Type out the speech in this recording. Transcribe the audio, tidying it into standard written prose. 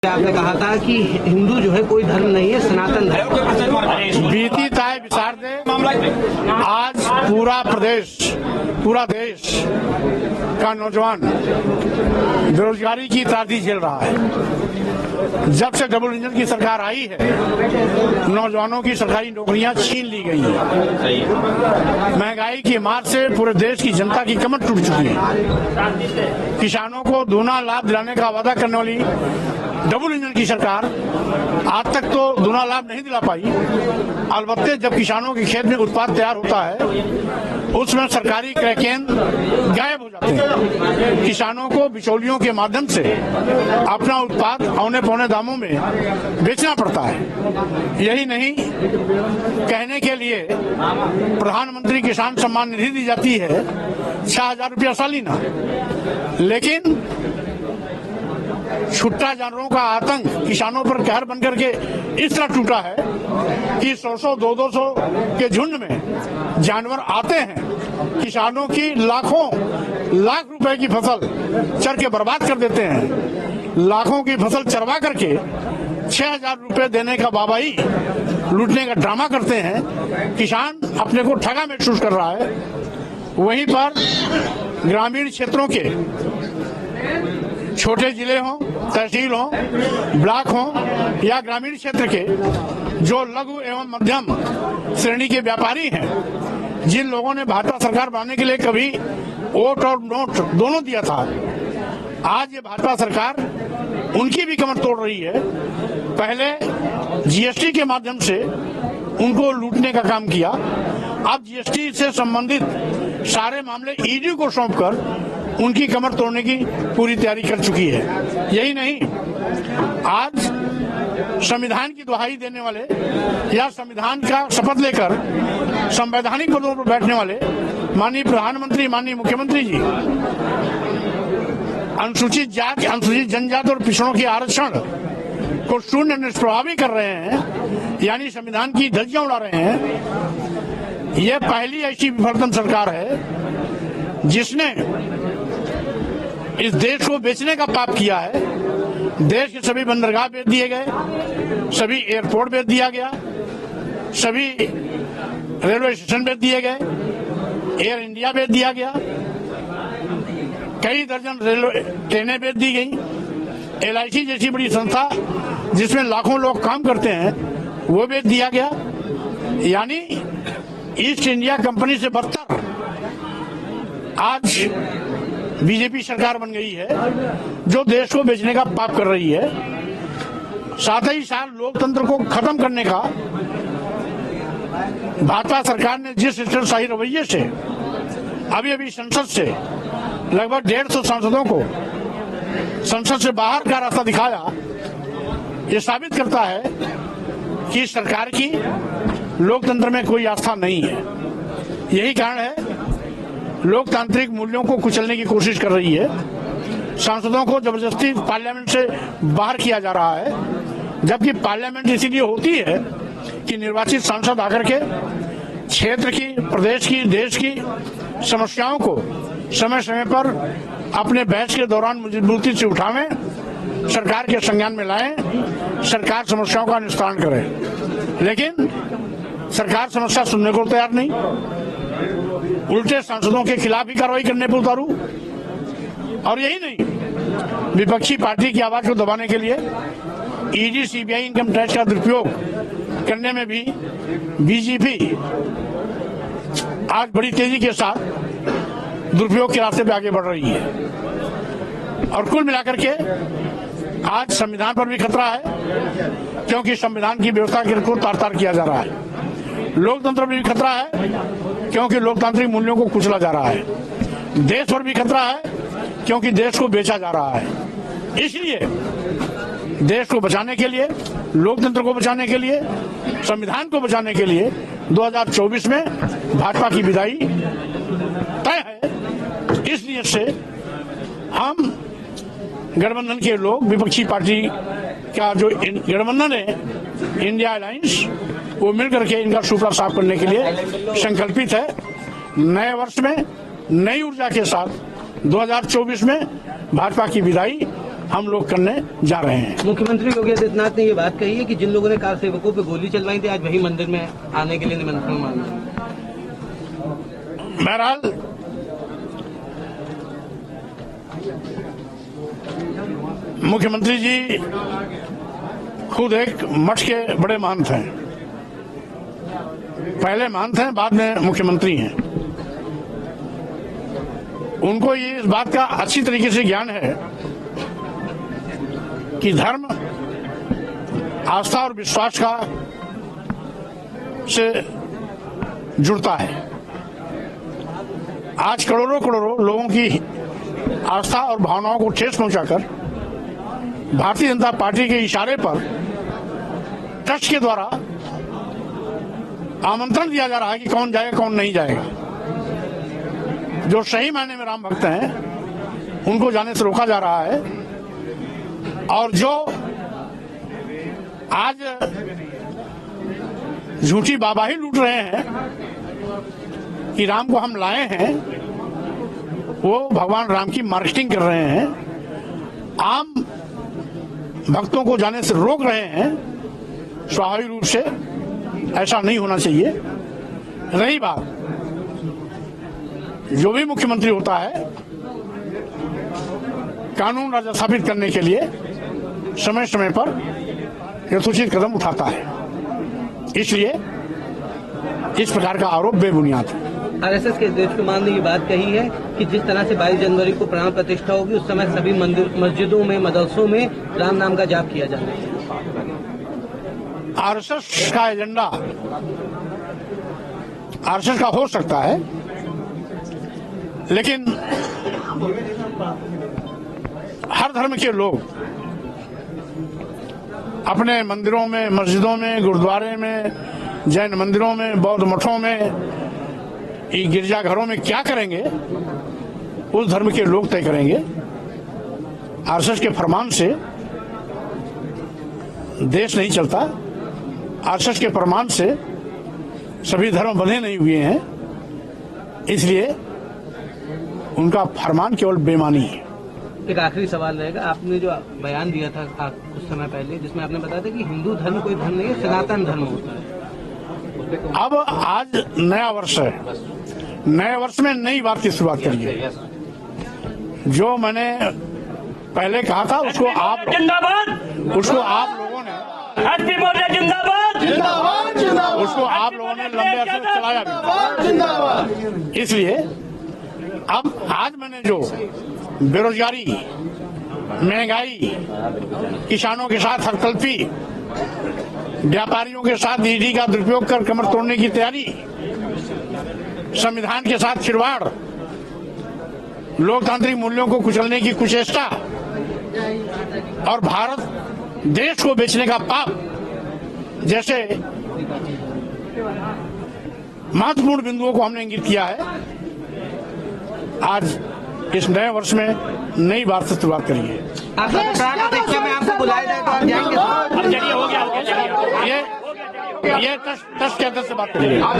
आपने कहा था कि हिंदू जो है कोई धर्म नहीं है, सनातन धर्म। बीती ताय विचार दे आज पूरा देश का नौजवान बेरोजगारी की त्रासदी झेल रहा है। जब से डबल इंजन की सरकार आई है, नौजवानों की सरकारी नौकरियां छीन ली गई हैं। महंगाई की मार से पूरे देश की जनता की कमर टूट चुकी है। किसानों को दूना लाभ दिलाने का वादा करने वाली डबल इंजन की सरकार आज तक तो दूना लाभ नहीं दिला पाई। अलबत्ते जब किसानों के खेत में उत्पाद तैयार होता है, उसमें सरकारी क्रय केंद्र गायब हो जाते हैं। किसानों को बिचौलियों के माध्यम से अपना उत्पाद औने पौने दामों में बेचना पड़ता है। यही नहीं, कहने के लिए प्रधानमंत्री किसान सम्मान निधि दी जाती है 6,000 रुपया सालाना, लेकिन छुट्टा जानवरों का आतंक किसानों पर कहर बनकर के इस तरह टूटा है कि 100-100, 200 के झुंड में जानवर आते हैं, किसानों की लाख रुपए की फसल चर के बर्बाद कर देते हैं। लाखों की फसल चरवा करके 6,000 रुपए देने का बाबाई लूटने का ड्रामा करते हैं। किसान अपने को ठगा महसूस कर रहा है। वहीं पर ग्रामीण क्षेत्रों के छोटे जिले हों, तहसील हों, ब्लॉक हों या ग्रामीण क्षेत्र के जो लघु एवं मध्यम श्रेणी के व्यापारी हैं, जिन लोगों ने भाजपा सरकार बनाने के लिए कभी वोट और नोट दोनों दिया था, आज ये भाजपा सरकार उनकी भी कमर तोड़ रही है। पहले जीएसटी के माध्यम से उनको लूटने का काम किया, अब जीएसटी से संबंधित सारे मामले ईडी को सौंपकर उनकी कमर तोड़ने की पूरी तैयारी कर चुकी है। यही नहीं, आज संविधान की दुहाई देने वाले या संविधान का शपथ लेकर संवैधानिक पदों पर बैठने वाले माननीय प्रधानमंत्री, माननीय मुख्यमंत्री जी अनुसूचित जाति, अनुसूचित जनजाति और पिछड़ों के आरक्षण को शून्य निष्प्रभावी कर रहे हैं, यानी संविधान की धज्जियां उड़ा रहे हैं। यह पहली ऐसी विफलतम सरकार है जिसने इस देश को बेचने का पाप किया है। देश के सभी बंदरगाह बेच दिए गए, सभी एयरपोर्ट बेच दिया गया, सभी रेलवे स्टेशन बेच दिए गए, एयर इंडिया बेच दिया गया, कई दर्जन रेलवे ट्रेनें बेच दी गई, LIC जैसी बड़ी संस्था जिसमें लाखों लोग काम करते हैं वो बेच दिया गया। यानी ईस्ट इंडिया कंपनी से बदतर आज बीजेपी सरकार बन गई है, जो देश को बेचने का पाप कर रही है। साथ ही साथ लोकतंत्र को खत्म करने का भाजपा सरकार ने जिस शाही रवैये से अभी संसद से लगभग 150 सांसदों को संसद से बाहर का रास्ता दिखाया, ये साबित करता है कि सरकार की लोकतंत्र में कोई आस्था नहीं है। यही कारण है लोकतांत्रिक मूल्यों को कुचलने की कोशिश कर रही है। सांसदों को जबरदस्ती पार्लियामेंट से बाहर किया जा रहा है, जबकि पार्लियामेंट इसीलिए होती है कि निर्वाचित सांसद आकर के क्षेत्र की, प्रदेश की, देश की समस्याओं को समय समय पर अपने बहस के दौरान मजबूती से उठावें, सरकार के संज्ञान में लाएं, सरकार समस्याओं का निस्तारण करे। लेकिन सरकार समस्या सुनने को तैयार नहीं, उल्टे सांसदों के खिलाफ ही कार्रवाई करने पर उतारू। और यही नहीं, विपक्षी पार्टी की आवाज को दबाने के लिए ईडी, सीबीआई, इनकम टैक्स का दुरुपयोग करने में भी बीजेपी आज बड़ी तेजी के साथ दुरुपयोग के रास्ते पे आगे बढ़ रही है। और कुल मिलाकर के आज संविधान पर भी खतरा है, क्योंकि संविधान की व्यवस्था को तार-तार किया जा रहा है। लोकतंत्र पर भी खतरा है, क्योंकि लोकतांत्रिक मूल्यों को कुचला जा रहा है। देश पर भी खतरा है, क्योंकि देश को बेचा जा रहा है। इसलिए देश को बचाने के लिए, लोकतंत्र को बचाने के लिए, संविधान को बचाने के लिए 2024 में भाजपा की विदाई तय है। इस नियत से हम गठबंधन के लोग, विपक्षी पार्टी का जो गठबंधन है इंडिया अलायंस, वो मिलकर के इनका सुपड़ा साफ करने के लिए संकल्पित है। नए वर्ष में नई ऊर्जा के साथ 2024 में भाजपा की विदाई हम लोग करने जा रहे हैं। मुख्यमंत्री योगी आदित्यनाथ ने ये बात कही है कि जिन लोगों ने कार सेवकों पे गोली चलवाई थी आज वही मंदिर में आने के लिए निमंत्रण मांगा। बहरहाल मुख्यमंत्री जी खुद एक मठ के बड़े महंत हैं, पहले महंत हैं, बाद में मुख्यमंत्री हैं। उनको ये इस बात का अच्छी तरीके से ज्ञान है कि धर्म आस्था और विश्वास का से जुड़ता है। आज करोड़ों करोड़ों लोगों की आस्था और भावनाओं को ठेस पहुंचाकर भारतीय जनता पार्टी के इशारे पर ट्रस्ट के द्वारा आमंत्रण दिया जा रहा है कि कौन जाएगा कौन नहीं जाएगा। जो सही मायने में राम भक्त हैं उनको जाने से रोका जा रहा है, और जो आज झूठी बाबाही लूट रहे हैं कि राम को हम लाए हैं, वो भगवान राम की मार्केटिंग कर रहे हैं, आम भक्तों को जाने से रोक रहे हैं। स्वाभाविक रूप से ऐसा नहीं होना चाहिए। रही बात, जो भी मुख्यमंत्री होता है कानून राज स्थापित करने के लिए समय समय पर यथोचित कदम उठाता है, इसलिए इस प्रकार का आरोप बेबुनियाद है। आरएसएस के अध्यक्ष कुमार ने ये बात कही है कि जिस तरह से 22 जनवरी को प्राण प्रतिष्ठा होगी उस समय सभी मंदिर मस्जिदों में मदरसों में राम नाम का जाप किया जाना है। आरएसएस का एजेंडा आरएसएस का हो सकता है, लेकिन हर धर्म के लोग अपने मंदिरों में, मस्जिदों में, गुरुद्वारे में, जैन मंदिरों में, बौद्ध मठों में, गिरजाघरों में क्या करेंगे उस धर्म के लोग तय करेंगे। आरएसएस के फरमान से देश नहीं चलता, आरएसएस के फरमान से सभी धर्म बंधे नहीं हुए हैं, इसलिए उनका फरमान केवल बेमानी है। एक आखिरी सवाल रहेगा, आपने जो बयान दिया था कुछ समय पहले जिसमें आपने बताया था कि हिंदू धर्म कोई धर्म नहीं है, सनातन धर्म होता है। अब आज नया वर्ष है, नए वर्ष में नई बात की शुरुआत करिए। जो मैंने पहले कहा था उसको आप लोगों ने उसको आप लोगों ने लंबे अरसे से चलाया भी। इसलिए अब आज मैंने जो बेरोजगारी, महंगाई, किसानों के साथ हरकल्पी, व्यापारियों के साथ ईडी का दुरुपयोग कर कमर तोड़ने की तैयारी, संविधान के साथ खिलवाड़, लोकतांत्रिक मूल्यों को कुचलने की कुचेष्टा और भारत देश को बेचने का पाप जैसे महत्वपूर्ण बिंदुओं को हमने इंगित किया है। आज इस नए वर्ष में नई बात से शुरुआत करिए। में आपको बुलाया जाए तो आप जाएंगे? ये टच के अंदर से बात करिए।